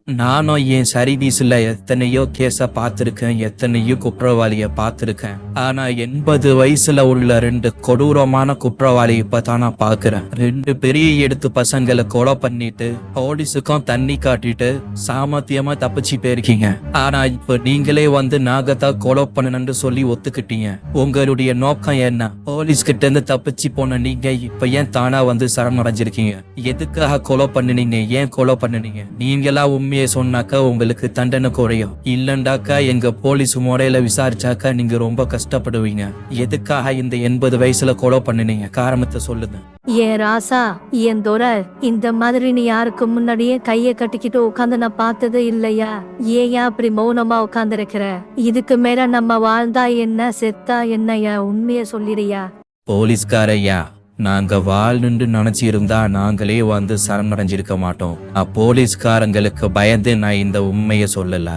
நானும் என் சர்வீஸ்ல எத்தனையோ கேஸ பார்த்திருக்கேன், எத்தனையோ குற்றவாளிய பார்த்திருக்கேன். ஆனா 80 வயசுல உள்ள 2 கொடூரமான குற்றவாளி இப்பதான் நான் பாக்குறேன். 2 பெரிய எடுத்து பசங்களை கொலை பண்ணிட்டு போலீஸுக்கும் தண்ணி காட்டிட்டு சாமர்த்தியமா தப்பிச்சு போயிருக்கீங்க. ஆனா இப்ப நீங்களே வந்து நாகத்தான் கொலை பண்ணணும்னு சொல்லி ஒத்துக்கிட்டீங்க. உங்களுடைய நோக்கம் என்ன? போலீஸ் கிட்ட இருந்து தப்பிச்சு போன நீங்க இப்ப ஏன் தானா வந்து சரணடைஞ்சிருக்கீங்க? எதுக்காக கொலை பண்ணினீங்க? ஏன் கொலை பண்ணினீங்க? நீங்களா உண்மையை சொன்னாக்கா உங்களுக்கு தண்டனை குறையும். இல்லண்டாக்கா எங்க போலீஸ் முறையில விசாரிச்சாக்கா நீங்க ரொம்ப கஷ்டப்படுவீங்க. எதுக்காக இந்த 80 வயசுல கொலை பண்ணினீங்க? காரணத்தை சொல்லுங்க. ஏன் ராசா, என் துரை, இந்த மாதிரி நீ யாருக்கு முன்னாடியே கைய கட்டிக்கிட்டு உட்காந்து நான் பார்த்தது இல்லையா? ஏன் அப்படி மௌனமா உட்கார்ந்து இருக்கிற? இதுக்கு மேல நம்ம வாழ்ந்தா என்ன, செத்தா என்னையா? உண்மைய சொல்லிடுயா. போலீஸ்காரையா, நாங்க வாழ்ந்து நினைச்சிருந்தா நாங்களே வந்து சரணடைஞ்சிருக்க மாட்டோம். போலீஸ்காரங்களுக்கு பயந்து நான் இந்த உண்மைய சொல்லல.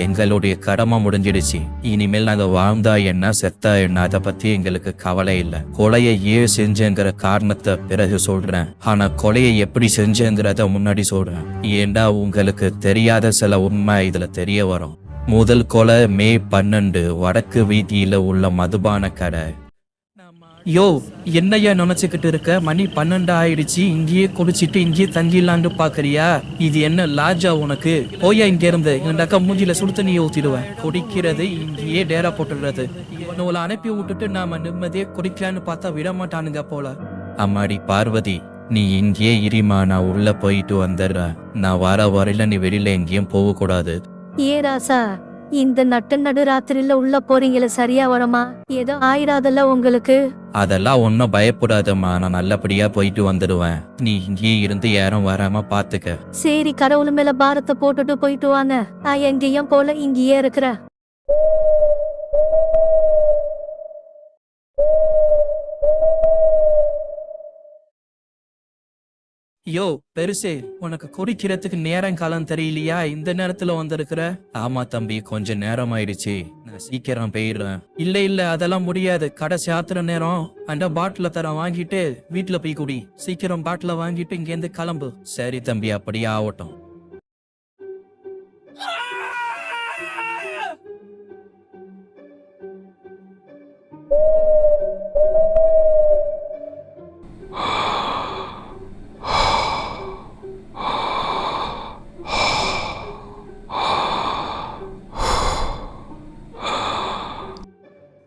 எங்களுடைய கடமை முடிஞ்சிடுச்சு. இனிமேல் நாங்க வாழ்ந்தா என்ன, செத்தா என்ன, அதை பத்தி எங்களுக்கு கவலை இல்லை. கொலையை ஏன் செஞ்சேங்கிற காரணத்தை பிறகு சொல்றேன். ஆனா கொலையை எப்படி செஞ்சேங்கிறத முன்னாடி சொல்றேன். ஏண்டா உங்களுக்கு தெரியாத சில உண்மை இதுல தெரிய வரும். முதல் கொலை மே 12 வடக்கு வீதியில உள்ள மதுபான கடை. யோ, என்னையா நினைச்சுக்கிட்டு இருக்க? மணி 12 ஆயிடுச்சு. இங்கேயே குடிச்சிட்டு இங்கேயே தங்கிடலான்னு பாக்குறியா? இது என்ன லாஜா உனக்கு? போயா இங்க இருந்து. என்டாக்கா மூஞ்சில சுடு தண்ணியை ஊத்திடுவேன். குடிக்கிறது இங்கேயே டேரா போட்டுடுறது. இவனோல அனுப்பி விட்டுட்டு நாம நிம்மதியே குடிக்கலான்னு பார்த்தா விட மாட்டானுங்க போல. அம்மாடி பார்வதி, நீ இங்கேயே இருமா, நான் உள்ள போயிட்டு வந்துடுறேன். நான் வர வரையில நீ வெளியில எங்கேயும் போக கூடாது. ஏ ராசா, இந்த நடு ராத்திரில உள்ள போறீங்கள, சரியா வருமா? ஏதோ ஆயிராதல்ல உங்களுக்கு? அதெல்லாம் ஒன்னும் பயப்படாதம்மா, நான் நல்லபடியா போயிட்டு வந்துடுவேன். நீ இங்கேயே இருந்து யாரும் வராம பாத்துக்க. சரி, கடவுள் மேல பாரத்தை போட்டுட்டு போயிட்டு வாங்க. நான் எங்கேயும் போல, இங்கேயே இருக்கிறேன். யோ பெருசே, உனக்கு குடிக்கிறதுக்கு நேரம் காலம் தெரியலையா? இந்த நேரத்துல வந்திருக்கிற? ஆமா தம்பி, கொஞ்சம் நேரம் ஆயிடுச்சு, நான் சீக்கிரம் போயிடுறேன். இல்ல அதெல்லாம் முடியாது. கடைசி ஆத்துற நேரம். அந்த பாட்டில தர வாங்கிட்டு வீட்டுல போய் குடி. சீக்கிரம் பாட்டில வாங்கிட்டு இங்க இருந்து கிளம்பு. சரி தம்பி, அப்படியே ஆகட்டும்.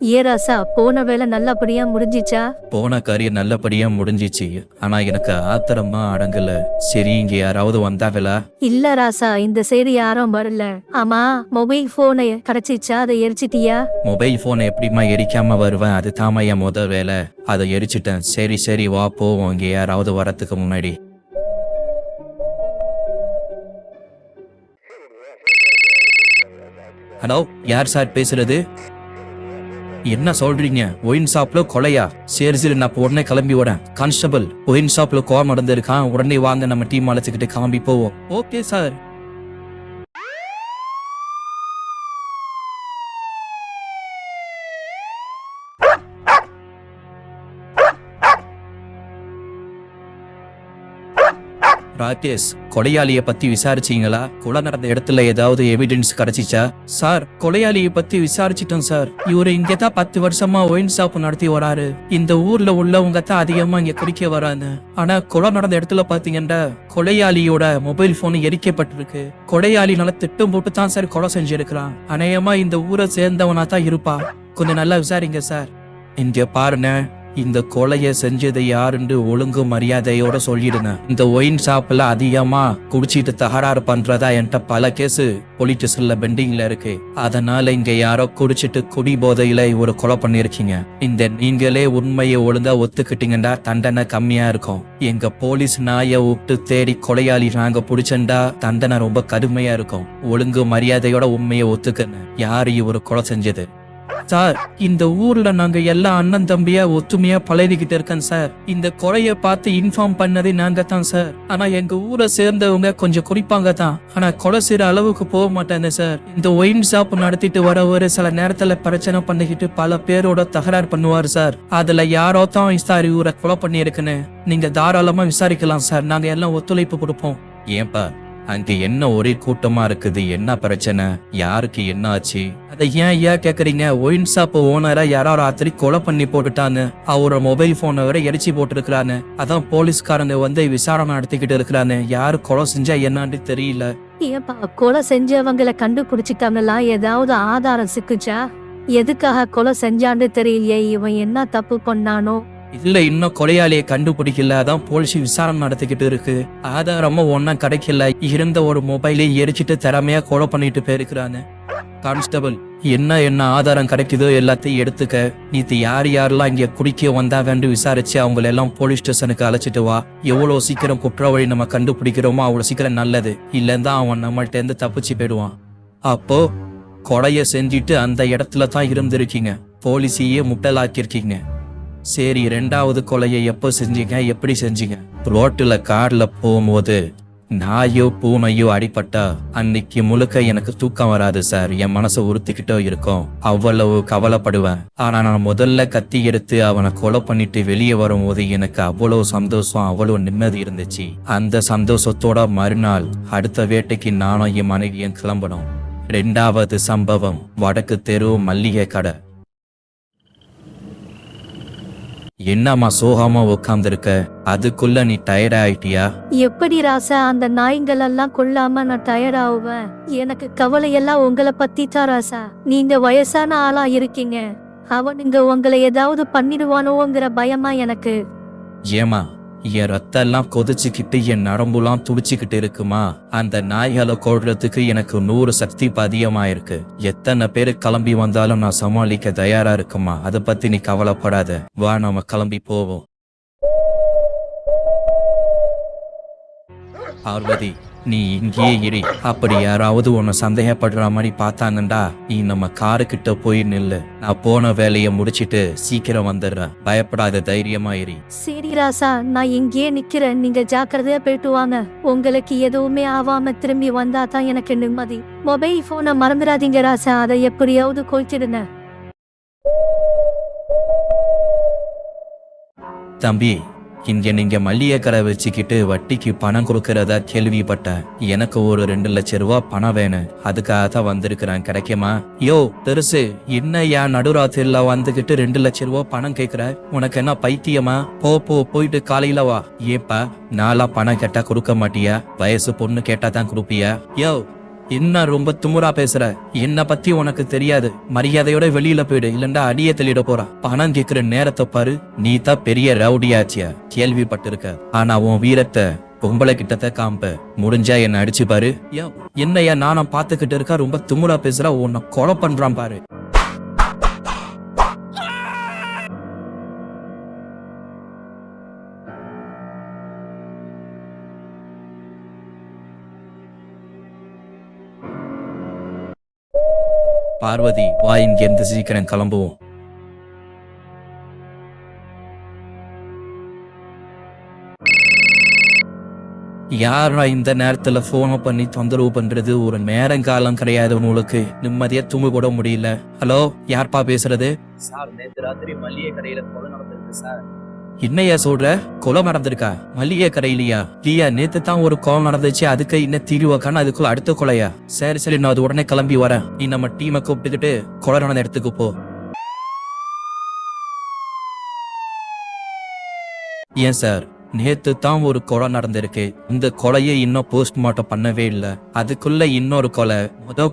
ஏ ராசா, போன வேலை நல்லபடியா முடிஞ்சிச்சா? போன காரியம் நல்லபடியா முடிஞ்சிச்சு. ஆனா எனக்கு ஆத்திரமா அடங்கல. சரி, இங்க யாராவது வந்தாங்களா? இல்ல ராசா, இந்த சைடு யாரும் வரல. ஆமா, மொபைல் போனை கிடைச்சிச்சா? அதை எரிச்சிட்டியா? மொபைல் போனை எப்படிமா எரிக்காம வருவேன்? அது தாமா என் முதல் வேலை. அதை எரிச்சிட்டேன். சரி வா போவோம், இங்க யாராவது வரத்துக்கு முன்னாடி. ஹலோ, யார் சார் பேசுறது? என்ன சொல்றீங்க? ஒயின் ஷாப்ல கொலையா? சரி, நான் உடனே கிளம்பி வரேன். கான்ஸ்டபிள், ஒயின் ஷாப்ல கோவம் நடந்திருக்கான், உடனே வாங்க, நம்ம டீம் அழைச்சுக்கிட்டு கிளம்பி போவோம். Okay sir. ராகேஷ், கொலையாளிய பத்தி விசாரிச்சீங்களா? கொலை நடந்த இடத்துல ஏதாவது எவிடன்ஸ் கிடைச்சிச்சா? சார், கொலையாளிய பத்தி விசாரிச்சிட்டோம் சார். இவரு இங்கதான் 10 வருஷமா ஒயின் ஷாப் நடத்தி வராரு. இந்த ஊர்ல உள்ளவங்க தான் அதிகமா இங்க குடிக்க வராங்க. ஆனா கொலை நடந்த இடத்துல பாத்தீங்கன்னா கொலையாளியோட மொபைல் போன் எரிக்கப்பட்டிருக்கு. கொலையாளி நல்லா திட்டம் போட்டு தான் சார் கொலை செஞ்சிருக்கிறான். அநேகமா இந்த ஊரை சேர்ந்தவனா தான் இருப்பா. கொஞ்சம் நல்லா விசாரிங்க சார். இங்க பாருங்க, இந்த கொலைய செஞ்சது யாருன்னு ஒழுங்கு மரியாதையோட சொல்லிடுங்க. இந்த ஒயின் ஷாப்ல அதிகமா குடிச்சிட்டு தகராறு பண்றதா என்கிட்ட பல கேஸ் போலீஸ் ஸ்டேஷன்ல பெண்டிங்ல இருக்கு. அதனால இங்க யாரோ குடிச்சிட்டு குடி போதையில ஒரு கொலை பண்ணிருக்கீங்க. இந்த நீங்களே உண்மையை ஒழுங்கா ஒத்துக்கிட்டீங்கன்னா தண்டனை கம்மியா இருக்கும். எங்க போலீஸ் நாயை விட்டு தேடி கொலையாளி நாங்க புடிச்சண்டா தண்டனை ரொம்ப கடுமையா இருக்கும். ஒழுங்கு மரியாதையோட உண்மையை ஒத்துக்கணும். யாரு இவரு கொலை செஞ்சது? சார், இந்த ஊர்ல நாங்க எல்லா அண்ணன் தம்பியா ஒத்துமையா பழகிக்கிட்டு இருக்கேன் சார். இந்த கொலைய பார்த்து இன்ஃபார்ம் பண்ணதே நாங்க தான் சார். ஆனா எங்க ஊரை சேர்ந்தவங்க கொஞ்சம் குடிப்பாங்க தான். ஆனா கொலை செய்யற அளவுக்கு போக மாட்டாங்க சார். இந்த ஒயின் ஷாப் நடத்திட்டு வரவரு சில நேரத்துல பிரச்சனை பண்ணிக்கிட்டு பல பேரோட தகராறு பண்ணுவாரு சார். அதுல யாரோ தான் சார் இவரை கொலை பண்ணி இருக்குன்னு நீங்க தாராளமா விசாரிக்கலாம் சார். நாங்க எல்லாம் ஒத்துழைப்பு கொடுப்போம். ஏன்பா, அங்க என்ன ஒரே கூட்டமா இருக்குது, என்ன பிரச்சனை, யாருக்கு என்ன ஆச்சு? அதை ஏன் கேக்குறீங்க? ஒயின் ஷாப் ஓனரா யாரோ ராத்திரி கொலை பண்ணி போட்டுட்டான்னு, அவரோட மொபைல் போனை வரை எரிச்சு போட்டு அதான் போலீஸ்காரங்க வந்து விசாரணை நடத்திக்கிட்டு இருக்கிறானு. யாரு கொலை செஞ்சா என்னன்னு தெரியல. ஏப்பா, கொலை செஞ்சவங்களை கண்டுபிடிச்சிட்டாங்களா? ஏதாவது ஆதாரம் சிக்குச்சா? எதுக்காக கொலை செஞ்சான்னு தெரியலையே. இவன் என்ன தப்பு பண்ணானோ? இல்ல, இன்னும் கொலையாளியை கண்டுபிடிக்கல. அதான் போலீஸ் விசாரணை நடத்திக்கிட்டு இருக்கு. ஆதாரமா ஒன்னா கிடைக்கல. இருந்த ஒரு மொபைலே எரிச்சிட்டு திறமையா கொலை பண்ணிட்டு போயிருக்கிறானு. கான்ஸ்டபிள், என்ன ஆதாரம் கிடைக்குதோ எல்லாத்தையும் எடுத்துக்க. நீத்து யாரெல்லாம் இங்க குடிக்க வந்தாங்கன்னு விசாரிச்சு அவங்களை எல்லாம் போலீஸ் ஸ்டேஷனுக்கு அழைச்சிட்டு வா. எவ்வளவு சீக்கிரம் குற்றவாளி நம்ம கண்டுபிடிக்கிறோமோ அவ்வளவு சீக்கிரம் நல்லது. இல்லன்னா அவன் நம்மள்ட்ட இருந்து தப்பிச்சு போயிடுவான். அப்போ கொலைய செஞ்சிட்டு அந்த இடத்துல தான் இருந்திருக்கீங்க. போலீஸையே முட்டலாக்கிருக்கீங்க. சரி, 2வது கொலையை எப்போ செஞ்சீங்க, எப்படி செஞ்சீங்க? ரோட்டுல கார்ல போகும்போது நாயோ பூனையோ அடிபட்டா அன்னைக்கு முழுக்க எனக்கு தூக்கம் வராது சார். என் மனசை உறுத்திக்கிட்டோ இருக்கும். அவ்வளவு கவலைப்படுவேன். ஆனா நான் முதல்ல கத்தி எடுத்து அவனை கொலை பண்ணிட்டு வெளியே வரும்போது எனக்கு அவ்வளவு சந்தோஷம், அவ்வளவு நிம்மதி இருந்துச்சு. அந்த சந்தோஷத்தோட மறுநாள் அடுத்த வேட்டைக்கு நானும் என் மனைவியும் கிளம்பணும். 2வது சம்பவம் வடக்கு தெரு மல்லிகை கடை. என்னம்மா சோகமா உட்கார்ந்துருக்க? அதுக்குள்ள நீ டயர்ட் ஆயிட்டியா? எப்படி ராசா, அந்த நாய்கள் எல்லாம் கொல்லாம நான் டயர்ட் ஆகுவேன்? எனக்கு கவலையெல்லாம் உங்களை பத்தி தான் ராசா. நீங்க வயசான ஆளா இருக்கீங்க. அவனுங்க உங்களை ஏதாவது பண்ணிடுவானோங்கிற பயமா எனக்கு. ஏமா, என் ரத்தம் எல்லாம் கொதிச்சுக்கிட்டு என் நரம்புலாம் துடிச்சுக்கிட்டு இருக்குமா? அந்த நாய்களை கொள்றதுக்கு எனக்கு 100 சக்தி அதிகமாயிருக்கு. எத்தனை பேரு கிளம்பி வந்தாலும் நான் சமாளிக்க தயாரா இருக்குமா. அதை பத்தி நீ கவலைப்படாத. வா, நம்ம கிளம்பி போவோம். பார்வதி, நீ இங்கேயே இரு. அப்படி யாராவது உன்னை சந்தேகப்படுற மாதிரி பார்த்தாங்கண்டா நீ நம்ம காரு கிட்ட போய் நில்லு. நான் போன வேலையை முடிச்சிட்டு சீக்கிரம் வந்துடுறேன். பயப்படாத, தைரியமா இரு. சரி ராசா, நான் இங்கேயே நிக்கிறேன். நீங்க ஜாக்கிரதையா போயிட்டு வாங்க. உங்களுக்கு எதுவுமே ஆவாம திரும்பி வந்தா தான் எனக்கு நிம்மதி. மொபைல் போனை மறந்துடாதீங்க ராசா. அதை எப்படியாவது கொளுத்திடுங்க. தம்பி, இங்க நீங்க மல்லிகை கடை வச்சுக்கிட்டு வட்டிக்கு பணம் கொடுக்கறதா கேள்விப்பட்டேன். எனக்கு ஒரு 2 லட்சம் ரூபாய் பணம் வேணும். அதுக்காக தான் வந்திருக்கிறேன். கிடைக்குமா? யோ பெருசு, என்னையா நடுராத்திரில வந்துகிட்டு 2 லட்சம் ரூபாய் பணம் கேக்குற? உனக்கு என்ன பைத்தியமா? போயிட்டு காலையில வா. ஏப்பா, நாளா பணம் கேட்டா கொடுக்க மாட்டியா? வயசு பொண்ணு கேட்டா தான் கொடுப்பியா? யோ, என்ன ரொம்ப துமுறா பேசுற? என்ன பத்தி உனக்கு தெரியாது. மரியாதையோட வெளியில போயிடு, இல்லண்டா அடியே தள்ளிட போறா. பணம் கேக்குற நேரத்தை பாரு. நீ தான் பெரிய ரவுடியாச்சியா, கேள்விப்பட்டிருக்க. ஆனா உன் வீரத்தை பொம்பளை கிட்டத்த காம்ப. முடிஞ்சா என்ன அடிச்சு பாரு. என்னையா நானும் பாத்துக்கிட்டு இருக்கா? ரொம்ப துமுறா பேசுறா. உன்னை கொலை பண்றான் பாரு. பார்வதி, வா, இங்க இருந்து சீக்கிரம் கிளம்புவோம். யாரா இந்த நேரத்துல போன பண்ணி தொந்தரவு பண்றது? ஒரு நேரங்காலம் கிடையாது உங்களுக்கு. நிம்மதியா தூங்க கூட முடியல. ஹலோ, யார்ப்பா பேசுறது? சார், நேத்து ராத்திரி மல்லிகை கடையில கொலை நடந்திருக்கு சார். என்னையா சொல்ற? கொலை நடந்திருக்கா? மல்லிகை கடையிலையா? இல்லையா, நேத்து தான் ஒரு கொலை நடந்துச்சு. அதுக்கு என்ன தீர்வாக்கான அதுக்குள்ள அடுத்த கொலையா? சரி, நான் அது உடனே கிளம்பி வரேன். நீ நம்ம டீமை கூப்பிட்டுக்கிட்டு கொலை நடந்த இடத்துக்கு போ. ஏன் சார், நேத்து தான் ஒரு கொலை நடந்திருக்கு. இந்த கொலையை இன்னும் போஸ்ட்மார்ட்டம் பண்ணவே இல்லை. அதுக்குள்ள இன்னொரு கொலை.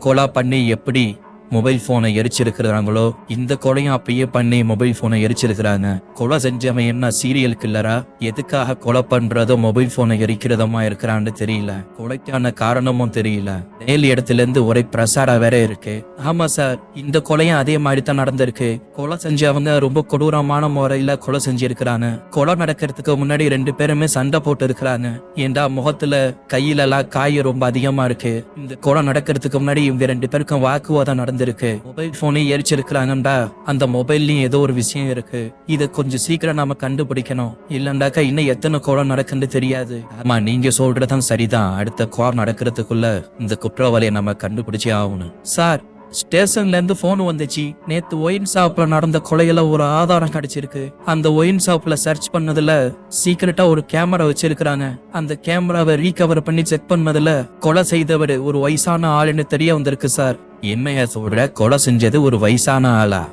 கொலை பண்ணி எப்படி மொபைல் போனை எரிச்சிருக்கிறாங்களோ, இந்த கொலையும் அப்பயே பண்ணி மொபைல் போனை எரிச்சிருக்கிறாங்க. கொலை செஞ்சவன் என்ன சீரியல் கில்லரா? எதுக்காக கொலை பண்றதோ மொபைல் போனை எரிக்கிறதமா இருக்கிறான்னு தெரியல. கொலைக்கான காரணமும் தெரியல. நேல் இடத்துல இருந்து ஒரே பிரசாரா வேற இருக்கு. ஆமா சார், இந்த கொலையும் அதே மாதிரி தான் நடந்திருக்கு. கொலை செஞ்சவங்க ரொம்ப கொடூரமான முறையில கொலை செஞ்சிருக்கிறாங்க. கொலை நடக்கிறதுக்கு முன்னாடி 2 பேருமே சண்டை போட்டு இருக்கிறாங்க. ஏண்டா முகத்துல கையில எல்லாம் காய் ரொம்ப அதிகமா இருக்கு. இந்த கொலை நடக்கிறதுக்கு முன்னாடி இவங்க 2 பேருக்கும் வாக்குவாதம் நடந்திருக்கு. மொபைல் போனை எரிச்சிருக்கிறாங்கடா. அந்த மொபைல்லயும் ஏதோ ஒரு விஷயம் இருக்கு. இத கொஞ்சம் சீக்கிரம் நாம கண்டுபிடிக்கணும். இல்லண்டாக்கா இன்னும் எத்தனை கொலை நடக்குன்னு தெரியாது. ஆமா, நீங்க சொல்றதுதான் சரிதான். அடுத்த கொலை நடக்கிறதுக்குள்ள இந்த குற்றவாளியை நம்ம கண்டுபிடிச்சே ஆகணும். சார், ஸ்டேஷன்ல இருந்து போன் வந்துச்சு. நேத்து ஒயின் ஷாப்ல நடந்த கொலையில ஒரு ஆதாரம் கிடைச்சிருக்கு. அந்த ஒயின் ஷாப்ல சர்ச் பண்ணதுல சீக்கிரட்டா ஒரு கேமரா வச்சிருக்காங்க. அந்த கேமராவை ரீகவர் பண்ணி செக் பண்ணதுல கொலை செய்தவர் ஒரு வயசான ஆளுன்னு தெரிய வந்திருக்கு சார். என்னையா சொல்ற, கொலை செஞ்சது ஒரு வயசான ஆளா?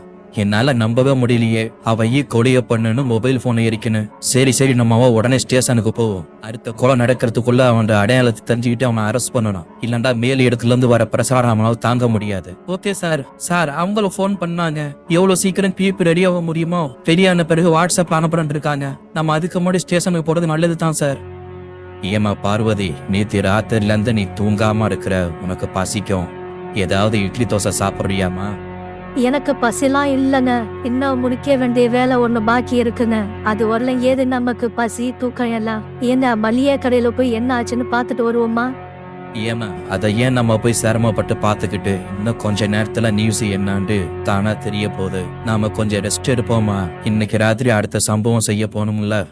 என்னால நம்பவே முடியலையே. அவையே கொலைய பண்ணு மொபைல் போனை எரிக்கணும். சரி நம்ம உடனே ஸ்டேஷனுக்கு போவோம். அடுத்த கொலை நடக்கிறதுக்குள்ள அவன் அடையாளத்தை தெரிஞ்சுக்கிட்டு அவனை அரெஸ்ட் பண்ணணும். இல்லண்டா மேல் இடத்துல இருந்து வர பிரசாரம் அவனால தாங்க முடியாது. Okay sir. சார் அவங்கள போன் பண்ணாங்க. எவ்வளவு சீக்கிரம் பிபி ரெடி ஆக முடியுமோ பெரியான பிறகு வாட்ஸ்அப்ல அனுப்புறேன் இருக்காங்க. நம்ம அதுக்கு முன்னாடி ஸ்டேஷனுக்கு போறது நல்லது தான் சார். ஏமா பார்வதி, நேத்து ராத்திரில இருந்து நீ தூங்காம இருக்கிற. உனக்கு பசிக்கும். ஏதாவது இட்லி தோசை சாப்பிடுறியாமா? எனக்கு பசிலாம் இல்லைங்க. இன்னும் முடிக்க வேண்டிய வேலை ஒண்ணு பாக்கி இருக்குங்க. அது வரல ஏது நமக்கு பசி தூக்கம் எல்லாம். என்ன மளிகை கடையில போய் என்ன ஆச்சுன்னு பாத்துட்டு வருவோமா? ஏமா அதை ஏன் நம்ம போய் சிரமப்பட்டு பாத்துக்கிட்டு இன்னும் கொஞ்ச நேரத்துல நியூஸ் என்னான்னு தானா தெரிய போகுது. நாம கொஞ்சம் ரெஸ்ட் எடுப்போமா? இன்னைக்கு ராத்திரி அடுத்த சம்பவம் செய்ய போகணும்ல.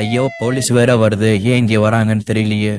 ஐயோ போலீஸ் வேற வருது. ஏன் இங்க வராங்கன்னு தெரியலையே.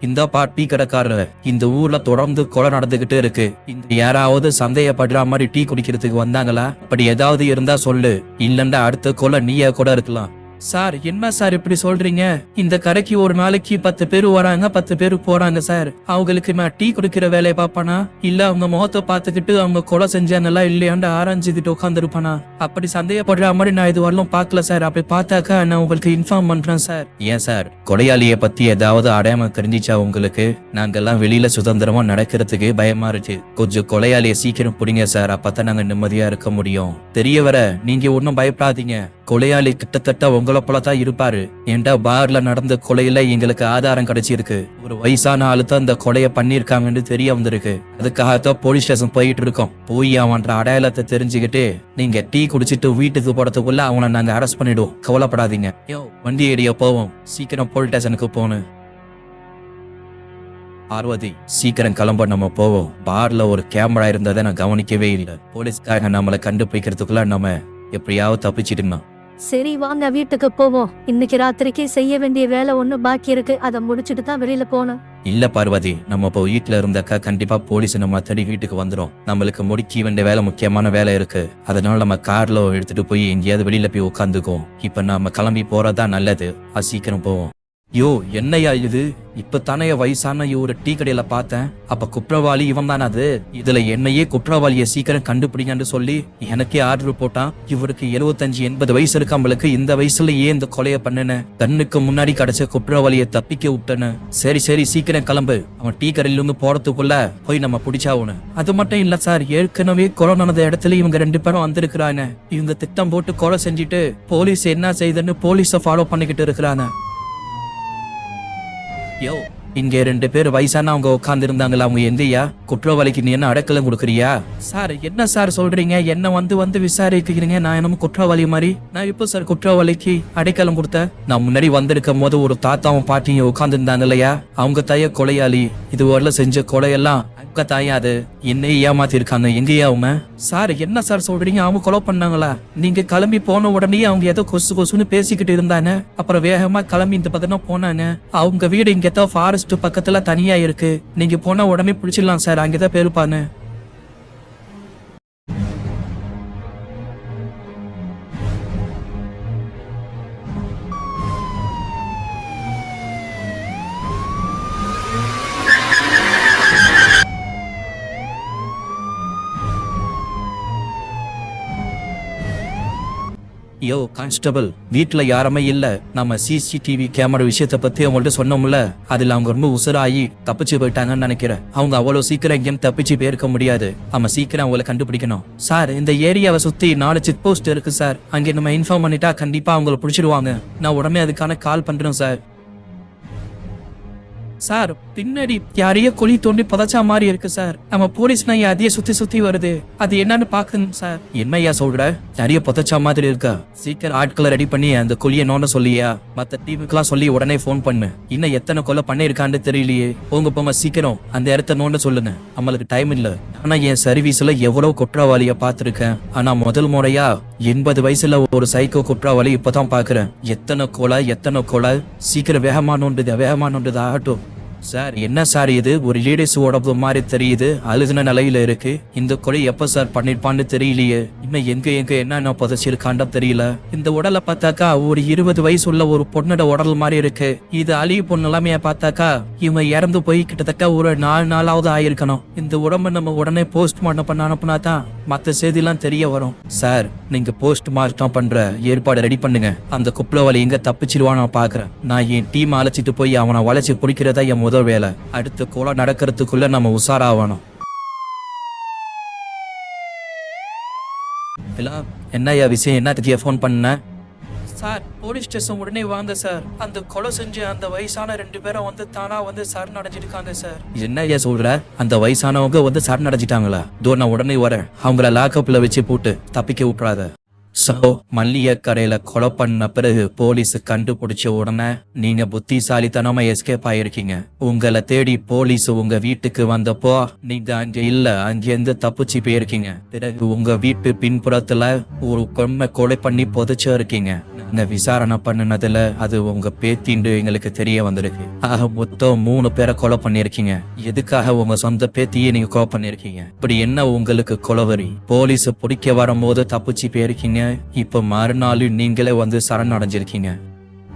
இந்த டீ கடைக்காரர், இந்த ஊர்ல தொடர்ந்து கொலை நடந்துகிட்டு இருக்கு. இந்த யாராவது சந்தேகப்படுற மாதிரி டீ குடிக்கிறதுக்கு வந்தாங்களா? அப்படி ஏதாவது இருந்தா சொல்லு. இல்லண்டா அடுத்த கொலை நீயா கூட இருக்கலாம். சார் என்ன சார் இப்படி சொல்றீங்க? இந்த கடைக்கு ஒரு நாளைக்கு 10 பேர் வராங்க, 10 பேர் போறாங்க சார். அவங்களுக்கு நான் டீ குடிக்கிற வேலையை பாப்பானா? இல்ல அவங்க முகத்தை பாத்துக்கிட்டு அவங்க கொலை செஞ்சாங்களா இல்லையாண்டு ஆராய்ஞ்சிட்டு உட்கார்ந்து இருப்பானா? அப்படி சந்தேகப்படுற மாதிரி நான் இது வரலும் பாக்கல சார். அப்படி பார்த்தாக்கா நான் உங்களுக்கு இன்ஃபார்ம் பண்றேன் சார். ஏன் சார், கொலையாளிய பத்தி ஏதாவது அடையாளம் தெரிஞ்சிச்சா உங்களுக்கு? நாங்கெல்லாம் வெளியில சுதந்திரமா நடக்கிறதுக்கு பயமா இருக்கு. கொஞ்சம் கொலையாளிய சீக்கிரம் பிடிங்க சார். அப்பதான் நாங்க நிம்மதியா இருக்க முடியும். தெரிய வர நீங்க ஒன்னும் பயப்படாதீங்க. கொலையாளி கிட்டத்தட்ட உங்களை போலதான் இருப்பாரு. ஏண்டா பார்ல நடந்த கொலையில எங்களுக்கு ஆதாரம் கிடைச்சிருக்கு. ஒரு வயசான ஆளு தான் இந்த கொலைய பண்ணிருக்காங்கன்னு தெரிய வந்திருக்கு. அதுக்காகத்தான் போலீஸ் ஸ்டேஷன் போயிட்டு இருக்கோம். போய் அவன் அடையாளத்தை தெரிஞ்சுக்கிட்டு நீங்க டீ குடிச்சிட்டு வீட்டுக்கு போறதுக்குள்ள அவனை நாங்க அரெஸ்ட் பண்ணிடுவோம். கவலைப்படாதீங்க. யோ வண்டி ஏடிய போவோம். சீக்கிரம் போலீஸ் ஸ்டேஷனுக்கு போகணும். பார்வதி சீக்கிரம் கிளம்ப, நம்ம போவோம். பார்ல ஒரு கேமரா இருந்ததை நான் கவனிக்கவே இல்லை. போலீஸ்காரங்க நம்மளை கண்டுபிடிக்கிறதுக்குள்ள நம்ம எப்படியாவது தப்பிச்சிட்டுனா. சரி வாங்க வீட்டுக்கு போவோம். இன்னைக்கு ராத்திரிக்கு செய்ய வேண்டிய வேலை ஒண்ணு பாக்கி இருக்கு. அதை முடிச்சுட்டு தான் வெளியில போகணும். இல்ல பார்வதி, நம்ம இப்போ வீட்டுல இருந்தாக்கா கண்டிப்பா போலீஸ் நம்ம தேடி வீட்டுக்கு வந்துடும். நம்மளுக்கு முடிக்க வேண்டிய வேலை, முக்கியமான வேலை இருக்கு. அதனால நம்ம கார்ல எடுத்துட்டு போய் எங்கேயாவது வெளியில போய் உட்காந்துக்குவோம். இப்ப நம்ம கிளம்பி போறதா நல்லது. சீக்கிரம் போவோம். யோ என்னையா இது? இப்பதானே வயசான ஒரு டீ கடையில பார்த்தேன். அப்ப குற்றவாளி இவன் தானே? அது இதுல என்னையே குற்றவாளிய சீக்கிரம் கண்டுபிடிங்கன்னு சொல்லி எனக்கே ஆர்டர் போட்டான். இவருக்கு 75-80 வயசு இருக்கு. நம்மளுக்கு இந்த வயசுல ஏன் இந்த கொலைய பண்ணுன? கண்ணுக்கு முன்னாடி கிடைச்ச குற்றவாளிய தப்பிக்க விட்டன. சரி சீக்கிரம் கிளம்பு. அவன் டீ கடையில இருந்து போறதுக்குள்ள போய் நம்ம பிடிச்சாவணும். அது மட்டும் இல்ல சார், ஏற்கனவே கொலை நடந்த இடத்துல இவங்க 2 பேரும் வந்திருக்கிறாங்க. இவங்க திட்டம் போட்டு கொலை செஞ்சுட்டு போலீஸ் என்ன செய்யுதுன்னு போலீஸ ஃபாலோ பண்ணிக்கிட்டு இருக்கிறாங்க. யோ இங்க 2 பேர் வயசான அவங்க உட்கார்ந்து இருந்தாங்களா? அவங்க எங்கயா? குற்றவாளிக்கு நீ என்ன அடக்கலம் கொடுக்குறியா? சார் என்ன சார் சொல்றீங்க? என்ன வந்து விசாரிக்கிறீங்க? நான் என்னமோ குற்றவாளி மாதிரி? நான் இப்போ சார் குற்றவாளிக்கு அடைக்கலம் கொடுத்தேன்? நான் முன்னாடி வந்திருக்கும் போது ஒரு தாத்தாவும் பாட்டியும் உட்கார்ந்து இருந்தாங்க இல்லையா? அவங்க தாய கொலையாளி. இது வரல செஞ்ச கொலையெல்லாம் அவங்க தாயாது. என்ன ஏமாத்தி இருக்காங்க. எங்கேயா அவங்க? சார் என்ன சார் சொல்றீங்க? அவங்க கொலை பண்ணாங்களா? நீங்க கிளம்பி போன உடனே அவங்க ஏதோ கொசுன்னு பேசிக்கிட்டு இருந்தாங்க. அப்புறம் வேகமா கிளம்பி இந்த பக்கம் போனாங்க. அவங்க வீடு இங்க ஏதோ ஃபாரஸ்ட் பக்கத்துல தனியா இருக்கு. நீங்க போன உடனே பிடிச்சிடலாம் சார். அங்கதான் பேருப்பானு. யோ கான்ஸ்டபிள், வீட்டுல யாருமே இல்ல. நம்ம சிசிடிவி கேமரா விஷயத்த பத்தி அவங்கள்ட்ட சொன்னோம்ல, அதுல அவங்க ரொம்ப உசுராயி தப்பிச்சு போயிட்டாங்கன்னு நினைக்கிறேன். அவங்க அவ்வளவு சீக்கிரம் எங்கேயும் தப்பிச்சு போயிருக்க முடியாது. நம்ம சீக்கிரம் அவங்களை கண்டுபிடிக்கணும். சார் இந்த ஏரியாவை சுத்தி 4 செக் போஸ்ட் இருக்கு சார். அங்க நம்ம இன்ஃபார்ம் பண்ணிட்டா கண்டிப்பா அவங்களை பிடிச்சிருவாங்க. நான் உடனே அதுக்கான கால் பண்றேன் சார். சார் பின்னாடி யாரையோ குழி தோண்டி புதைச்சா மாதிரி இருக்கு சார். நம்ம போலீஸ் நாய் அதையே சுத்தி வருது. அது என்னன்னு பாக்குங்க சார். என்னையா சொல்ற? நிறைய புதைச்சா மாதிரி இருக்கா? சீக்கிரம் ஆட்களை ரெடி பண்ணி அந்த குழியை நோண்ட சொல்லியா? மத்த டீமுக்கெல்லாம் சொல்லி உடனே போன் பண்ணு. இன்னும் எத்தனை கொலை பண்ணிருக்கான்னு தெரியலையே. போங்க சீக்கிரம் அந்த இடத்த நோண்ட சொல்லுங்க. நம்மளுக்கு டைம் இல்ல. ஆனா என் சர்வீஸ்ல எவ்வளவு குற்றவாளிய பாத்திருக்கேன். ஆனா முதல் முறையா 80 வயசுல ஒரு சைக்கோ குற்றவாளி இப்பதான் பாக்குறேன். எத்தனை கொலை. சீக்கிரம் வேகமா நோண்டுது ஆகட்டும். சார் என்ன சார் இது ஒரு லேடிஸ் உடம்பு மாதிரி தெரியுது, அழுதுன நிலையில இருக்கு. இந்த கொலை எப்ப சார் பண்ணிருப்பான்னு தெரியலையே. இன்னும் எங்க என்ன புதைச்சிருக்கான்னு தெரியல. இந்த உடலை பார்த்தாக்கா ஒரு 20 வயசு உள்ள ஒரு பொண்ணோட உடல் மாதிரி இருக்கு. இது அழிவு பொண்ணு எல்லாமே பார்த்தாக்கா இவன் இறந்து போய் கிட்டத்தட்ட ஒரு 4 நாளாவது ஆயிருக்கணும். இந்த உடம்பை நம்ம உடனே போஸ்ட்மார்ட்டம் பண்ண அனுப்புனாதான் மத்த செய்திலாம் தெரிய வரும். சார் நீங்க போஸ்ட்மார்ட்டம் பண்ற ஏற்பாடு ரெடி பண்ணுங்க. அந்த குப்பலவாளி எங்க தப்பிச்சிருவான் நான் பாக்குறேன். நான் என் டீம் அழைச்சிட்டு போய் அவனை வளைச்சு பிடிக்கிறதா என் முதல் வேலை. அடுத்த கொலை நடக்கிறதுக்குள்ள நம்ம உஷாராகணும். என்னையா விஷயம், என்னத்துக்கு ஃபோன் பண்ண? சார் போலீஸ் ஸ்டேஷன் உடனே வாங்க சார். அந்த கொலை செஞ்சு அந்த வயசான 2 பேரும் தானா சரணடைஞ்சிருக்காங்க சார். என்னையா சொல்ற? அந்த வயசானவங்க சரணடைஞ்சிட்டாங்களா? நான் உடனே வரேன். அவங்கள லாக்அப்ல வச்சு போட்டு தப்பிக்க விட்டுறாத. மல்லிகைக்கரையில கொலை பண்ண பிறகு போலீஸ் கண்டுபிடிச்ச உடனே நீங்க புத்திசாலித்தனமா எஸ்கேப் ஆயிருக்கீங்க. உங்களை தேடி போலீஸ் உங்க வீட்டுக்கு வந்தப்போ நீங்க அங்க இல்ல, அங்கிருந்து தப்பிச்சு போயிருக்கீங்க. பிறகு உங்க வீட்டு பின்புறத்துல ஒரு பொண்ணை கொலை பண்ணி புதைச்சு இருக்கீங்க. நாங்க விசாரணை பண்ணினதுல அது உங்க பேத்தின்னு எங்களுக்கு தெரிய வந்திருக்கு. மொத்தம் 3 பேரை கொலை பண்ணிருக்கீங்க. எதுக்காக உங்க சொந்த பேத்தியே நீங்க கொலை பண்ணிருக்கீங்க? இப்படி என்ன உங்களுக்கு கொலவரி? போலீஸ் பிடிக்க வரும்போது தப்பிச்சு போயிருக்கீங்க. இப்ப மறுநாள் நீங்களே சரணடைஞ்சிருக்கீங்க.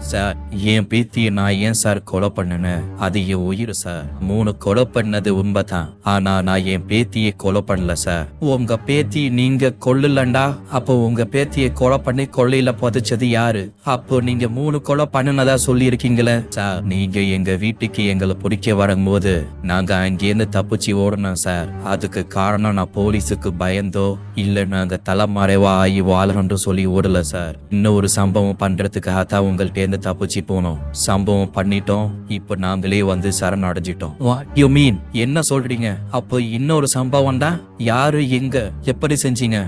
சார் என் பேத்தியை நான் ஏன் சார் கொலை பண்ணேன்? அது என் உயிர் சார். 3 கொலை பண்ணது உண்மைதான். ஆனா நான் என் பேத்தியை கொலை பண்ணல சார். உங்க பேத்தி நீங்க கொல்லலண்டா அப்போ உங்க பேத்தியை கொலை பண்ணி கொள்ளையில புதைச்சது யாரு? அப்போ நீங்க 3 கொலை பண்ணினதா சொல்லி இருக்கீங்களே சார். நீங்க எங்க வீட்டுக்கு எங்களை பிடிக்க வரும்போது நாங்க அங்கேருந்து தப்பிச்சு ஓடணும் சார். அதுக்கு காரணம் நான் போலீஸுக்கு பயந்தோ இல்ல நாங்க தலைமறைவா ஆகி வாழறோம் சொல்லி ஓடல சார். இன்னொரு சம்பவம் பண்றதுக்காக தான் உங்கள்கிட்ட தப்பிச்சு போனோம். சம்பவம் பண்ணிட்டோம். இப்ப நாங்களே சரணடைஞ்சிட்டோம். What you mean? என்ன சொல்றீங்க? அப்போ இன்னொரு சம்பவம் தான். யாரு, எங்க, எப்படி செஞ்சீங்க?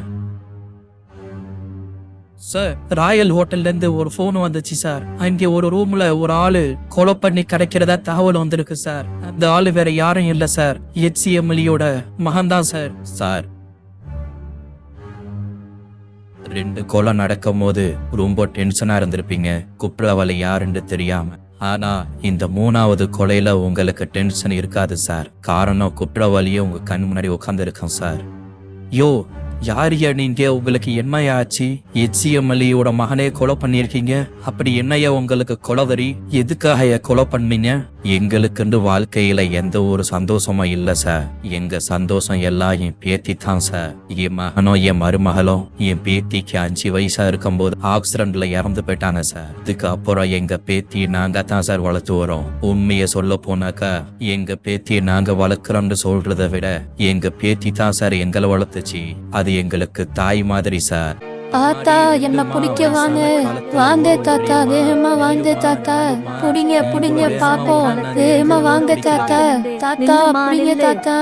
சார் ராயல் ஹோட்டல்ல இருந்து ஒரு போன் வந்துச்சு சார். அங்கே ஒரு ரூம்ல ஒரு ஆளு கொலை பண்ணி கிடைக்கிறதா தகவல் வந்திருக்கு சார். அந்த ஆளு வேற யாரும் இல்ல சார், HCMLயோட மகன் தான் சார். சார் 2 கொலை நடக்கும் போது ரொம்ப டென்ஷனா இருந்திருப்பீங்க, குற்றவாளி யாருன்னு தெரியாம. ஆனா இந்த 3வது கொலையில உங்களுக்கு டென்ஷன் இருக்காது சார். காரணம் குற்றவாளியே உங்க கண் முன்னாடி உட்கார்ந்து இருக்கோம் சார். யோ யாரையா நீங்க? உங்களுக்கு என்னையாச்சு? HCMLயோட மகனே கொலை பண்ணிருக்கீங்க. அப்படி என்னையா உங்களுக்கு கொலவரி? எதுக்காக கொலை பண்ணீங்க? எங்களுக்குன்னு வாழ்க்கையில எந்த ஒரு சந்தோஷமும் இல்ல சார். எங்க சந்தோஷம் எல்லாம் என் பேத்தி தான் சார். என் மகனோ என் மருமகளும் என் பேத்திக்கு 5 வயசா இருக்கும் போது ஆக்சிடென்ட்ல இறந்து போயிட்டாங்க சார். இதுக்கு அப்புறம் எங்க பேத்தி நாங்க தான் சார் வளர்த்து வரோம். உண்மைய சொல்ல போனாக்கா எங்க பேத்தியை நாங்க வளர்க்கிறோம்னு சொல்றதை விட எங்க பேத்தி தான் சார் எங்களை வளர்த்துச்சு. அது எங்களுக்கு தாய் மாதிரி சார். தாத்தா என்ன பிடிக்க வாங்க, வாங்க தாத்தா, வேகமா வாங்க தாத்தா, புடிங்க பாப்போம், வேகமா வாங்க தாத்தா, தாத்தா புடிங்க தாத்தா.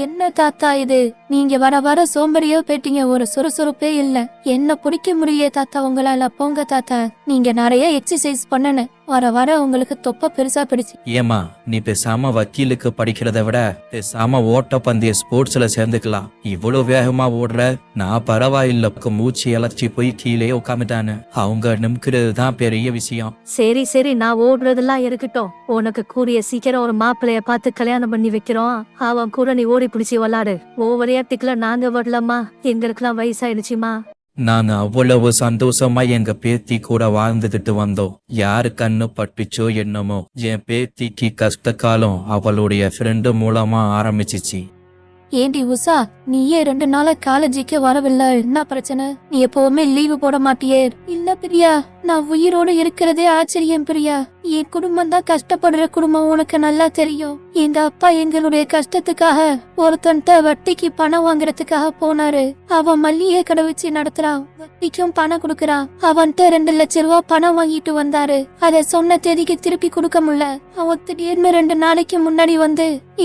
என்ன தாத்தா இது? நீங்க வர வர சோம்பறியோ போயிட்டீங்க, ஒரு சுறுசுறுப்பே இல்ல. என்ன பிடிக்க முடியல தாத்தா உங்களால. போங்க தாத்தா, நீங்க நிறைய எக்ஸசைஸ் பண்ணன, வர வர உங்களுக்கு தொப்ப பெருசா பிடிச்சு. ஏமா நீ பேசாம வக்கீலுக்கு படிக்கிறத விட பேசாம ஓட்டப்பந்தய ஸ்போர்ட்ஸ்ல சேர்ந்துக்கலாம். இவ்வளவு வேகமா ஓடுற. நான் பரவாயில்ல, மூச்சு இழச்சி போய் கீழே உட்காந்துட்டானு. அவங்க நிமிக்கிறது தான் பெரிய விஷயம். சரி நான் ஓடுறதெல்லாம் இருக்கட்டும். உனக்கு கூடிய சீக்கிரம் ஒரு மாப்பிள்ளைய பார்த்து கல்யாணம் பண்ணி வைக்கிறோம். அவன் கூட நீ ஓடி பிடிச்சி விளாடு. ஓவரையாட்டிக்கல நாங்க வரலம்மா, எங்களுக்கெல்லாம் வயசாயிடுச்சுமா. நாங்க அவ்வளவு சந்தோஷமா எங்க பேத்தி கூட வாழ்ந்துட்டு வந்தோம். யாரு கண்ணு பட்டுச்சோ என்னமோ என் பேத்திக்கு கஷ்ட காலம் அவளுடைய ஃப்ரெண்டு மூலமா ஆரம்பிச்சிச்சு. ஏண்டி உஷா, நீயே 2 நாளா காலேஜுக்கு வரவில்லை, என்ன பிரச்சனை? நீ எப்பவுமே லீவு போட மாட்டியே? இல்ல பிரியா, நான் உயிரோடு இருக்கிறதே ஆச்சரியம் பிரியா. என் குடும்பம் தான் கஷ்டப்படுற குடும்பம், உனக்கு நல்லா தெரியும். எங்க அப்பா எங்களுடைய கஷ்டத்துக்காக ஒருத்தன்ட்ட வட்டிக்கு பணம் வாங்குறதுக்காக போனாரு. அவன் மல்லிகை கடை வச்சு நடத்துறான், வட்டிக்கும் பணம் கொடுக்கறான். அவன்கிட்ட 2 லட்சம் ரூபாய் பணம் வாங்கிட்டு வந்தாரு. அத சொன்ன தேதிக்கு திருப்பி கொடுக்க முடியல. அவன் திடீர்னு 2 நாளைக்கு முன்னாடி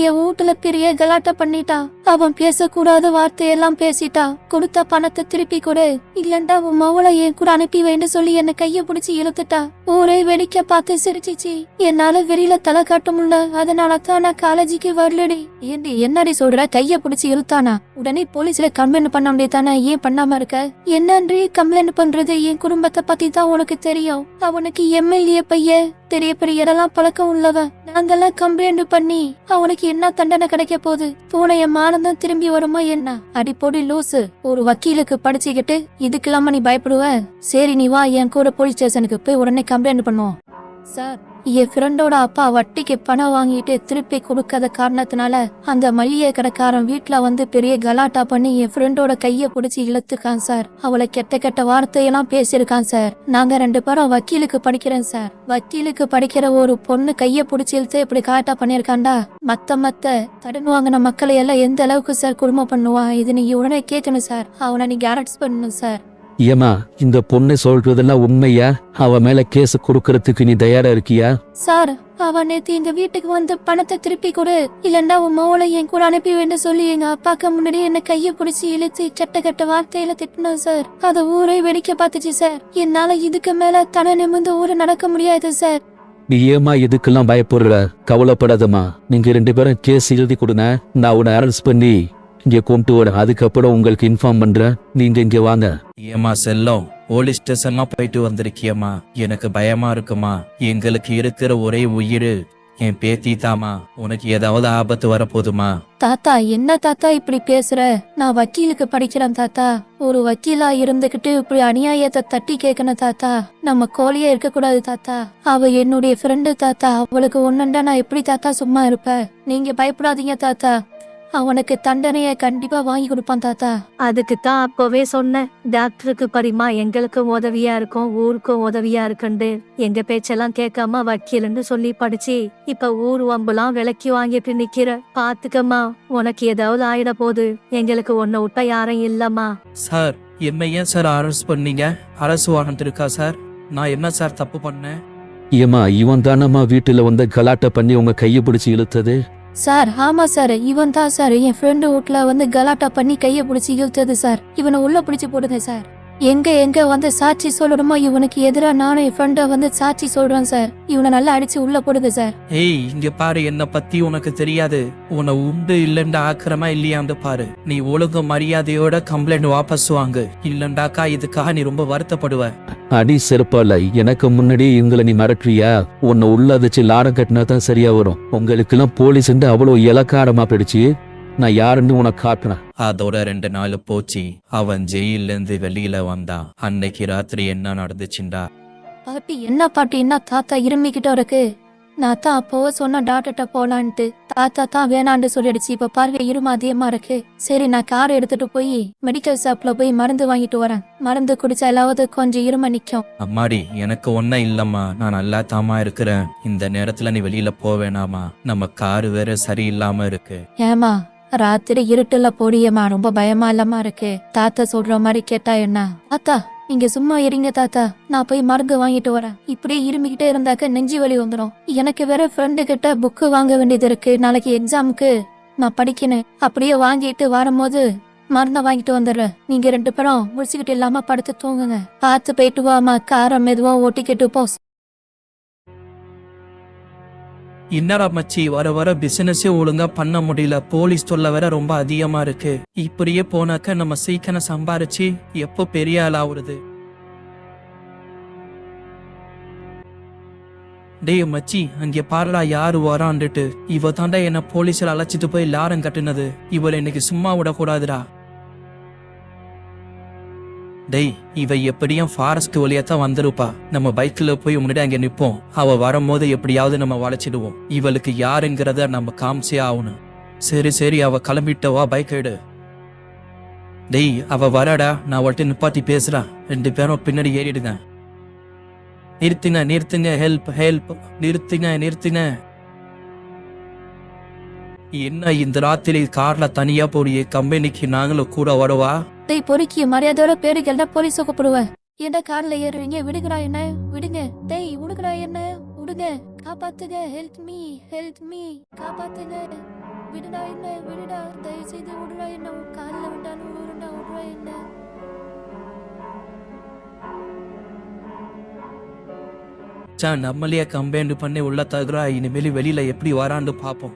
என் வீட்டுல பெரிய கலாட்டா பண்ணிட்டான். அவன் பேசக்கூடாத வார்த்தையெல்லாம் பேசிட்டான். கொடுத்த பணத்தை திருப்பி கொடு, இல்லண்டா உன் மவளை என் கூட அனுப்பி வேண்டு சொல்லி என்ன கைய பிடிச்சி இழுத்துட்டா. ஊரே வெடிக்க பார்த்து சிரிச்சிச்சு. என்னால வெளியில தலை காட்ட முடியல, அதனாலதான் நான் காலேஜுக்கு வரலடி. ஏண்டி என்னடி சொல்ற? கைய பிடிச்சி இழுத்தானா? உடனே போலீஸ்ல கம்ப்ளைண்ட் பண்ண முடியாதானே? ஏன் பண்ணாம இருக்க? என்னன்றி கம்ப்ளைண்ட் பண்றது? என் குடும்பத்தை பத்தி தான் உனக்கு தெரியும். அவனுக்கு MLA பையன், பெரிய பெரிய இடம்லாம் பழக்கம் உள்ளவன். நாங்கெல்லாம் கம்ப்ளைண்ட் பண்ணி அவனுக்கு என்ன தண்டனை கிடைக்க போகுது? போன என் மானந்தான் திரும்பி வருமா என்ன? அடிப்பொடி லூசு, ஒரு வக்கீலுக்கு படிச்சுக்கிட்டு இதுக்கெல்லாம நீ பயப்படுவ? சரி நீ வா, என் கூட போலீஸ் ஸ்டேஷனுக்கு போய் உடனே கம்ப்ளைண்ட் பண்ணுவோம். சார், என் ஃப்ரெண்டோட அப்பா வட்டிக்கு பணம் வாங்கிட்டு திருப்பி கொடுக்காத காரணத்தினால அந்த மளிகை கடைக்காரன் வீட்டுல வந்து பெரிய கலாட்டா பண்ணி என் ஃப்ரெண்டோட கைய பிடிச்சி இழுத்துக்கான் சார். அவளை கெட்ட கெட்ட வார்த்தையெல்லாம் பேசியிருக்கான் சார். நாங்க 2 பேரும் வக்கீலுக்கு படிக்கிறேன் சார். வக்கீலுக்கு படிக்கிற ஒரு பொண்ணு கைய பிடிச்சி இழுத்து இப்படி கலாட்டா பண்ணிருக்காண்டா, மத்த கடன் வாங்கின மக்களை எல்லாம் எந்த அளவுக்கு சார் குடும்பம் பண்ணுவான்? இது நீங்க உடனே கேட்கணும் சார். அவனை நீங்க அரெஸ்ட் பண்ணணும் சார். ஏமா, இந்த பொண்ணு சொல்றதெல்லாம் உண்மையா? அவ மேல கேஸ் கொடுக்கறதுக்கு நீ தயாரா இருக்கியா? சார், அவன் நேத்து எங்க வீட்டுக்கு வந்து பணத்தை திருப்பி கொடு, இல்லண்டா உன் மோளை என் கூட அனுப்பி வேண்ட சொல்லி எங்க அப்பாக்கு முன்னாடி என்ன கைய பிடிச்சி இழுத்து சட்ட கட்ட வார்த்தையில திட்டினான் சார். அத ஊரே வெடிக்க பார்த்துச்சு சார். என்னால இதுக்கு மேல தன நிமிர்ந்து ஊரு நடக்க முடியாது சார். நீ ஏமா இதுக்கெல்லாம் பயப்படுற? கவலைப்படாதம்மா. நீங்க 2 பேரும் கேஸ் எழுதி கொடுங்க, நான் உன்னை அரெஸ்ட் பண்ணி இங்க கொண்டு வரேன். அதுக்கப்புறம் உங்களுக்கு இன்ஃபார்ம் பண்றேன். நீங்க இங்க வாங்க. ஏமா செல்லம், போலீஸ் ஸ்டேஷன்லாம் போயிட்டு வந்திருக்கியம்மா. எனக்கு பயமா இருக்குமா. எங்களுக்கு இருக்கிற ஒரே உயிர் என் பேத்தி தாமா. உனக்கு ஏதாவது ஆபத்து வரப்போதுமா? தாத்தா, என்ன தாத்தா இப்படி பேசுற? நான் வக்கீலுக்கு படிக்கிறேன் தாத்தா. ஒரு வக்கீலா இருந்துகிட்டு இப்படி அநியாயத்தை தட்டி கேட்கணும் தாத்தா. நம்ம கோழியே இருக்க கூடாது தாத்தா. அவ என்னுடைய ஃப்ரெண்டு தாத்தா. அவளுக்கு ஒண்ணுண்டா நான் எப்படி தாத்தா சும்மா இருப்பேன்? நீங்க பயப்படாதீங்க தாத்தா. அவனுக்கு தண்டனைய கண்டிப்பா வாங்கி கொடுப்பான் தாத்தா. அதுக்கு தான் அப்பவே சொன்னேன், டாக்டருக்கு படிமா, எங்களுக்கும் உதவியா இருக்கும், ஊருக்கும் உதவியா இருக்குண்டு. எங்க பேச்செல்லாம் கேட்காம வக்கீல்னு சொல்லி படிச்சு இப்ப ஊர் வம்புலாம் விலக்கி வாங்கிட்டு நிக்கிற. பாத்துக்கம்மா, உனக்கு ஏதாவது ஆயிட போது. எங்களுக்கு ஒன்ன விட்டா யாரும் இல்லம்மா. சார், என்ன ஏன் சார் அரெஸ்ட் பண்ணீங்க? அரசு வாகனம் இருக்கா சார்? நான் என்ன சார் தப்பு பண்ணேன்? ஏமா, இவன் தானம்மா வீட்டுல வந்து கலாட்டை பண்ணி உங்க கையை பிடிச்சி இழுத்தது? சார், ஆமா சார், இவன் தான் சார் என் ஃப்ரெண்டு வீட்ல வந்து கலாட்டா பண்ணி கைய பிடிச்சி இழுத்தது சார். இவனை உள்ள பிடிச்சு போடுங்க சார். எங்க வந்து சாட்சி சொல்லணுமோ இவனுக்கு எதிரா நானும் என் ஃப்ரெண்ட வந்து சாட்சி சொல்றேன் சார். இவனை நல்லா அடிச்சு உள்ள போடுங்க சார். ஏய், இங்க பாரு, என்ன பத்தி உனக்கு தெரியாது. உன்னை உண்டு இல்லண்டா ஆக்கிரமா இல்லையாண்டு பாரு. நீ ஒழுங்கு மரியாதையோட கம்ப்ளைண்ட் வாபஸ் வாங்கு. இல்லண்டாக்கா இதுக்காக நீ ரொம்ப வருத்தப்படுவ. அடி செருப்பால, எனக்கு முன்னாடி இவங்களை நீ மிரட்டுறியா? உன்னை உள்ள வச்சு லாடம் கட்டினா தான் சரியா வரும். உங்களுக்கு எல்லாம் போலீஸ் அவ்வளவு இலக்காரமா போயிடுச்சு. நான் யாருன்னு உனக்கு காட்டுறேன். அதோட 2 நாள் போச்சு. அவன் ஜெயில இருந்து வெளியில வந்தான். அன்னைக்கு ராத்திரி என்ன நடந்துச்சுண்டா? பாட்டி, என்ன பாட்டி, என்ன தாத்தா இருமிக்கிட்ட இருக்கு? நான் தான் அப்போவே சொன்ன டாக்டர்கிட்ட போலான்ட்டு. தாத்தா தான் வேணான்னு சொல்லிடுச்சு. இப்ப பார்வை இரும அதிகமா இருக்கு. சரி, நான் கார் எடுத்துட்டு போய் மெடிக்கல் ஷாப்ல போய் மருந்து வாங்கிட்டு வரேன். மருந்து குடிச்சா எல்லாவது கொஞ்சம் இரும நிக்கும். அம்மாடி, எனக்கு ஒன்னும் இல்லம்மா. நான் நல்லா தாமா இருக்கிறேன். இந்த நேரத்துல நீ வெளியில போவேணாமா. நம்ம காரு வேற சரியில்லாம இருக்கு. ஏமா, ராத்திரி இருட்டுல போடியம்மா, ரொம்ப பயமா இல்லாம இருக்கு. தாத்தா சொல்ற மாதிரி கேட்டா என்ன? தாத்தா, நீங்க சும்மா இருங்க தாத்தா, நான் போய் மருந்து வாங்கிட்டு வரேன். இப்படியே இருமிக்கிட்டே இருந்தாக்க நெஞ்சு வலி வந்துடும். எனக்கு வேற ஃப்ரெண்டு கிட்ட புக்கு வாங்க வேண்டியது இருக்கு. நாளைக்கு எக்ஸாமுக்கு நான் படிக்கணும். அப்படியே வாங்கிட்டு வரும்போது மருந்த வாங்கிட்டு வந்துடுறேன். நீங்க 2 பேரும் முடிச்சுக்கிட்டு இல்லாம படுத்து தூங்குங்க. பார்த்து போயிட்டு வாமா, காரை மெதுவா ஓட்டிக்கிட்டு போ. என்னடா மச்சி, வர வர பிசினஸே ஒழுங்கா பண்ண முடியல. போலீஸ் தொல்லை வேற ரொம்ப அதிகமா இருக்கு. இப்படியே போனாக்க நம்ம சீக்கிரம் சம்பாரிச்சு எப்போ பெரிய ஆள் ஆகுறது? டேய் மச்சி, அங்கே பாருடா யாரு வரான்ட்டு. இவ தாண்டா என்ன போலீஸ்ல அழைச்சிட்டு போய் லாரம் கட்டுனது. இவளை இன்னைக்கு சும்மா விடக்கூடாதுடா. டேய், இவ எப்படியும் ஃபாரஸ்ட் வழியாத்தான் வந்திருப்பா. நம்ம பைக்ல போய் முன்னாடி அங்க நிப்போம். அவ வரும்போது எப்படியாவது நம்ம வளைச்சிடுவோம். இவளுக்கு யாருங்கிறத நம்ம காமிச்சே ஆகணும். சரி, அவ கிளம்பிட்டவா, பைக் எடு. டேய், அவ வரடா. நான் அவள்கிட்ட நிப்பாட்டி பேசுறான். 2 பேரும் பின்னாடி ஏறிடுங்க. நிறுத்துங்க, ஹெல்ப், நிறுத்துங்க. என்ன இந்த ராத்திரி கார்ல தனியா போடியே? கம்பெனிக்கு நாங்களும் கூட வரவா? டேய் பொறுக்கி, மரியாதையோட பேருக்கெல்லாம் போலீஸ கூப்பிடுவேன். என்ன கார்ல ஏறுறீங்க? விடுங்கடா என்ன, விடுங்க. டேய் விடுங்கடா என்ன, விடுங்க. காப்பாத்துங்க, ஹெல்ப் மீ, காப்பாத்துங்க. விடுடா என்ன, விடுடா, தயவு செய்து விடுடா என்ன. உன் கால்ல விட்டாலும் விடுடா, விடுடா என்ன. நம்மளையே கம்பைண்ட் பண்ணி உள்ள தகுறா. இனிமேல் வெளியில எப்படி வரான்னு பாப்போம்.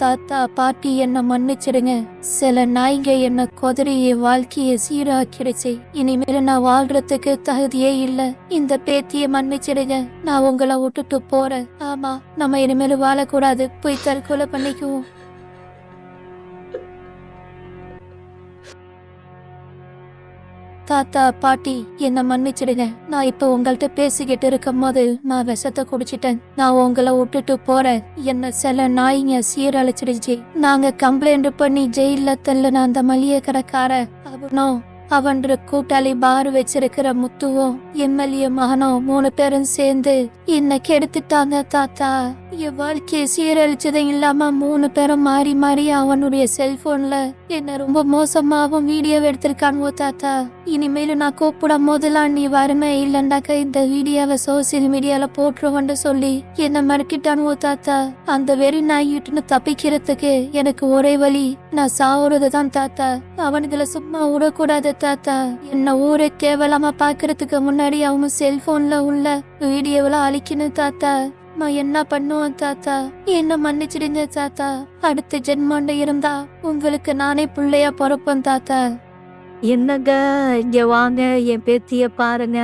தாத்தா பாட்டி என்ன மன்னிச்சிடுங்க. சில நாய்ங்க என்ன கொதறி என் வாழ்க்கைய சீராக்கிடுச்சு. இனிமேல நான் வாழ்றதுக்கு தகுதியே இல்ல. இந்த பேத்திய மன்னிச்சிடுங்க. நான் உங்களை விட்டுட்டு போறேன். ஆமா, நம்ம இனிமேல வாழக்கூடாது. போய் தற்கொலை பண்ணிக்குவோம். தாத்தா பாட்டி என்ன மன்னிச்சிடுங்க. நான் இப்ப உங்கள்ட்ட பேசிக்கிட்டு இருக்கும் போது நான் விஷத்தை குடிச்சிட்டேன். நான் உங்களை விட்டுட்டு போறேன். என்ன சில நாய்ங்க சீரழிச்சிடுச்சு. நாங்க கம்ப்ளைண்ட் பண்ணி ஜெயில தள்ளுன அந்த மளிகை கடைக்கார அவனும் அவன்ற கூட்டாளி பார் வச்சிருக்கிற முத்துவும் எம்எல்ஏ மகனும் 3 பேரும் சேர்ந்து என்ன கெடுத்துட்டாங்க தாத்தா. என் வாழ்க்கையை சீரழிச்சது இல்லாம 3 பேரும் மாறி மாறி அவனுடைய செல்போன்ல என்ன ரொம்ப மோசமாவும் வீடியோ எடுத்திருக்கானுவோ தாத்தா. இனிமேலும் நான் கூப்பிடும் போதெல்லாம் நீ வரமே இல்லைண்டாக்க இந்த வீடியோவை சோசியல் மீடியால போட்டுருவன்னு சொல்லி என்ன மறுக்கிட்டானுவோ தாத்தா. அந்த வெறி நாயிட்டுன்னு தப்பிக்கிறதுக்கு எனக்கு ஒரே வழி நான் சாவுறதுதான் தாத்தா. அவனுங்களை சும்மா விடக்கூடாது தாத்தா. என்ன ஊரே கேவலமா பாக்குறதுக்கு முன்னாடி அவங்க செல்போன்ல உள்ள வீடியோவெல்லாம் அழிக்கணும் தாத்தா. நான் என்ன பண்ணுவேன் தாத்தா? என்ன மன்னிச்சிடுங்க தாத்தா. அடுத்த ஜென்மாண்ட இருந்தா உங்களுக்கு நானே பிள்ளையா பொறப்பேன் தாத்தா. என்னங்க இங்க வாங்க, என் பேத்திய பாருங்க.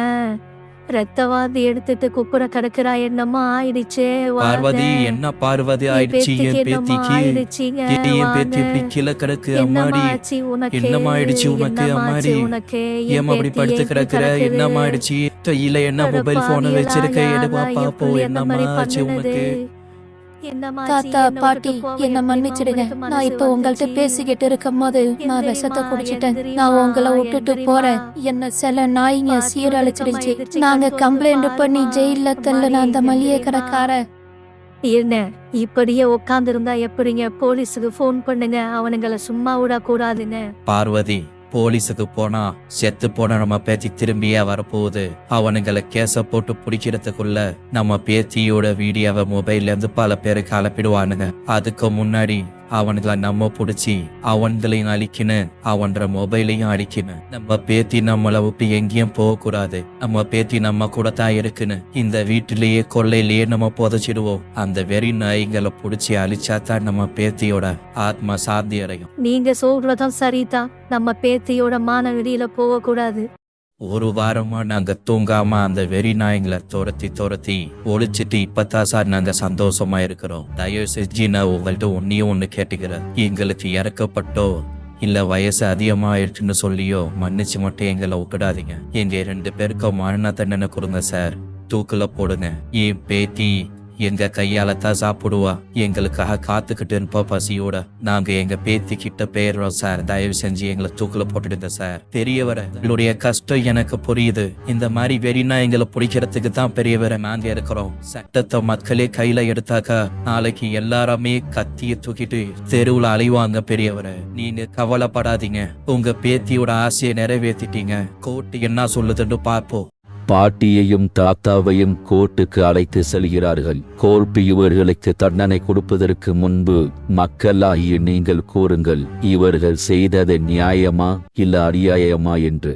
ரத்தவாதி எடுத்துட்டு குப்புற கிடக்குறா. என்னமா ஆயிடுச்சே. பார்வதி, என்ன பார்வதி ஆயிடுச்சு என் பேத்திக்கு? என் பேத்தி இப்படி கீழே கிடக்கு அம்மாடி. என்னமா ஆயிடுச்சு உனக்கு அம்மாடி? ஏமா அப்படி படுத்து கிடக்குற? என்னமா ஆயிடுச்சு? கையில என்ன மொபைல் போன் வச்சிருக்க? எடுப்பா பாப்போம். என்னமா ஆச்சு உனக்கு? தாத்தா பாட்டி என்ன மன்னிச்சிடுங்க. நான் இப்ப உங்கள்ட்ட பேசிக்கிட்டு இருக்கும் போது நான் விஷத்தை குடிச்சிட்டேன். நான் உங்களை விட்டுட்டு போறேன். என்ன சில நாய்ங்க சீரழிச்சிடுச்சு. நாங்க கம்ப்ளைண்ட் பண்ணி ஜெயில தள்ளுன அந்த மளிகை கடைக்கார. என்ன இப்படியே உட்கார்ந்து இருந்தா எப்படிங்க? போலீஸுக்கு போன் பண்ணுங்க. அவனுங்களை சும்மா விடக்கூடாதுங்க. பார்வதி, போலீஸுக்கு போனா செத்து போன நம்ம பேத்தி திரும்பியே வரப்போகுது. அவனுங்களை கேச போட்டு பிடிக்கிறதுக்குள்ள நம்ம பேத்தியோட வீடியோவை மொபைல்ல இருந்து பல பேருக்கு அனுப்பிடுவானுங்க. அதுக்கு முன்னாடி அவனுங்களை நம்ம பிடிச்சி அவன்களையும் அழிக்கணும், அவன்ற மொபைலையும் அழிக்கணும். நம்ம பேத்தி நம்மளை விட்டு எங்கேயும் போக கூடாது. நம்ம பேத்தி நம்ம கூட தான் இருக்குன்னு இந்த வீட்டிலேயே கொள்ளையிலேயே நம்ம புதைச்சிடுவோம். அந்த வெறி நாய்களை பிடிச்சி அழிச்சாதான் நம்ம பேத்தியோட ஆத்மா சாந்தி அடையும். நீங்க சொல்றதும் சரிதான். நம்ம பேத்தியோட மான வெளியில போக கூடாது. ஒரு வாரமா நாங்க தூங்காம அந்த வெறி நாய்களை துரத்தி ஒழிச்சிட்டு இப்பதான் சார் நாங்க சந்தோஷமா இருக்கிறோம். தயவு செஞ்சு நான் உங்கள்கிட்ட ஒன்னு கேட்டுக்கிறேன். எங்களுக்கு இறக்கப்பட்டோ இல்ல வயசு அதிகமாயிடுச்சுன்னு சொல்லியோ மன்னிச்சு மட்டும் எங்களை விட்டுடாதீங்க. எங்க 2 பேருக்கும் மரண தண்டனை கொடுங்க சார். தூக்குல போடுங்க. என் பேத்தி எங்க கையால தான் சாப்பிடுவா. எங்களுக்காக காத்துக்கிட்டு இருப்போம் பசியோட. நாங்க எங்க பேத்தி கிட்ட போயிடுறோம் சார். தயவு செஞ்சு எங்களை தூக்குல போட்டுடுங்க சார். பெரியவரை, உங்களுடைய கஷ்டம் எனக்கு புரியுது. இந்த மாதிரி வெறினா எங்களை பிடிக்கிறதுக்கு தான் பெரியவரை நாங்க இருக்கிறோம். சட்டத்தை மக்களே கையில எடுத்தாக்கா நாளைக்கு எல்லாருமே கத்திய தூக்கிட்டு தெருவுல அலைவாங்க. பெரியவரை, நீங்க கவலைப்படாதீங்க. உங்க பேத்தியோட ஆசையை நிறைவேற்றிட்டீங்க. கோர்ட்டு என்ன சொல்லுதுன்னு பார்ப்போம். பாட்டியையும் தாத்தாவையும் கோர்ட்டுக்கு அழைத்து செல்கிறார்கள். கோர்ட்டு இவர்களுக்கு தண்டனை கொடுப்பதற்கு முன்பு மக்களாகிய நீங்கள் கூறுங்கள், இவர்கள் செய்தது நியாயமா இல்ல அநியாயமா என்று.